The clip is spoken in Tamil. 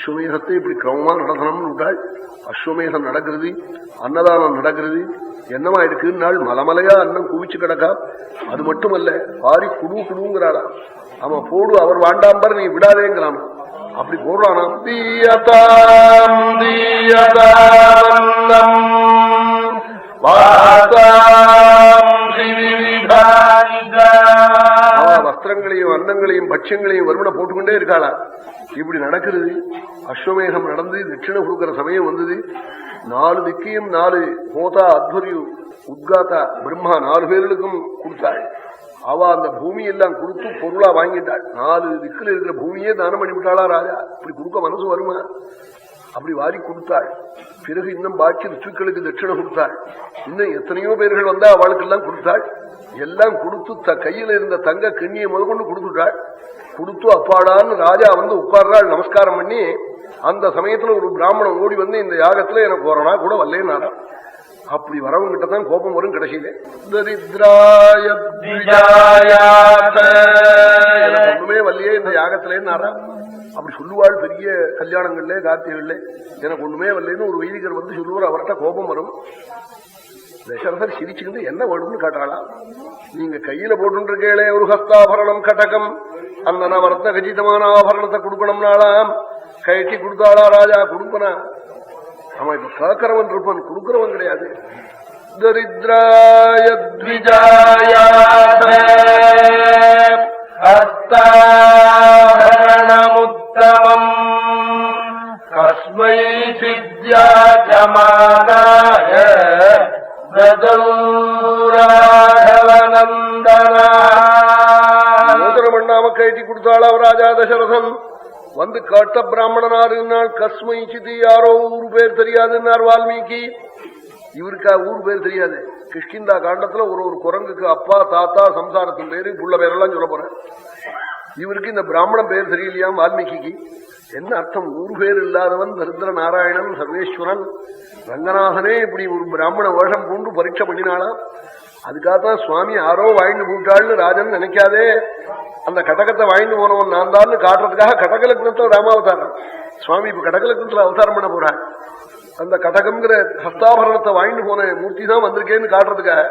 அஸ்வமேதத்தை இப்படி கிரமமா நடத்தணும்னு விட்டாள். அஸ்வமேதம் நடக்கிறது, அன்னதானம் நடக்கிறது. என்னமா இருக்குன்னாள், மலமலையா அன்னம் குவிச்சு கிடக்கா. அது மட்டுமல்ல, பாரி குடு குடுங்கிறாளா. அவன் போடு, அவர் வாண்டாம்பர் நீ விடாதேங்கிறான். அப்படி போடுறானாம். வஸ்திரங்களையும் அன்னங்களையும் பட்சங்களையும் வருமனை போட்டுக்கொண்டே இருக்காளா. இப்படி நடக்கிறது. அஸ்வமேகம் நடந்து தட்சிண கொடுக்கிற சமயம் வந்தது. 4 திக்கையும் 4 ஹோதா அத்வரியு உத்காத்தா பிரம்மா 4 பேர்களுக்கும் கொடுத்தாள். அவ அந்த பூமி எல்லாம் கொடுத்து பொருளா வாங்கிட்டாள். 4 திக்கில் இருக்கிற பூமியே தானம் பண்ணிவிட்டாளா ராஜா. இப்படி கொடுக்க மனசு வருமா? அப்படி வாரி கொடுத்தாள். பிறகு இன்னும் பாக்கி ரிஷிகளுக்கு தட்சிணை கொடுத்தாள். இன்னும் எத்தனையோ பேர்கள் வந்தா அவளுக்கெல்லாம் கொடுத்தாள். எல்லாம் கொடுத்து கையில இருந்த தங்க கிண்ணியை முதற்கொண்டு கொடுத்துட்டாள். கொடுத்து அப்பாடான்னு ராஜா வந்து உட்கார்றாள். நமஸ்காரம் பண்ணி அந்த சமயத்துல ஒரு பிராமணன் ஓடி வந்து இந்த யாகத்துல எனக்கு போறனா கூட வரலேன்னாரா. அப்படி வரவங்கிட்ட தான் கோபம் வரும். கடைசியிலே ஒண்ணுமே வல்லையே இந்த யாகத்திலேன்னாரா. அப்படி சொல்லுவாள். பெரிய கல்யாணங்கள்ல கார்த்திகள்ல எனக்கு ஒண்ணுமே வரலன்னு ஒரு வைதிகர் வந்து சொல்லுவார். அவர்கிட்ட கோபம் வரும். தசரதர் சிரிச்சுக்கிட்டு என்ன வேணும்னு காட்டாளா. நீங்க கையில போட்டுருக்கே ஒரு ஹஸ்தாபரணம் கடகம், அந்த நவரத்ன கஜிதமான ஆபரணத்தை கொடுக்கணும்னாலாம் கயற்றி கொடுத்தாளா ராஜா. கொடுப்பனா அவன் இப்ப கேட்கிறவன் இருப்பான், கொடுக்கிறவன் கிடையாது. தரித்ராய ஹஸ்தாபரணமுத்தமம் கஸ்மை சித்யாஜமானாய மோதிரம் பண்ணாம கயற்றி கொடுத்தாள் அவர் ராஜா தசரதன். வந்து காட்ட பிராமணனாருன்னாள். கஸ்மை சிதி யாரோ ஊரு பேர் தெரியாதுன்னார் வால்மீகி. இவருக்கா ஊர் பேர் தெரியாது. கிஷ்கிந்தா காண்டத்துல ஒரு குரங்குக்கு அப்பா தாத்தா சம்சாரத்தின் பேரு புள்ள பேரெல்லாம் சொல்ல போறேன். இவருக்கு இந்த பிராமணன் பேர் தெரியலையாம் வால்மீகிக்கு. என்ன அர்த்தம்? ஊர் பேர் இல்லாதவன் தரித்திர நாராயணன் சர்வேஸ்வரன் ரங்கநாதனே இப்படி ஒரு பிராமண வேஷம் பூண்டு பரீட்சை பண்ணினாலாம். அதுக்காகத்தான் சுவாமி யாரோ வாங்கிட்டு போட்டாள்னு ராஜன் நினைக்காதே. அந்த கடகத்தை வாங்கிட்டு போனவன் நான் தான் காட்டுறதுக்காக கடகலக்னத்துல ராமாவதாரம். சுவாமி இப்ப கடகலக்னத்துல அவதாரம் பண்ண போறான். அந்த கடகம்ங்கிற ஹஸ்தாபரணத்தை வாங்கிட்டு போன மூர்த்தி தான் வந்திருக்கேன்னு காட்டுறதுக்காக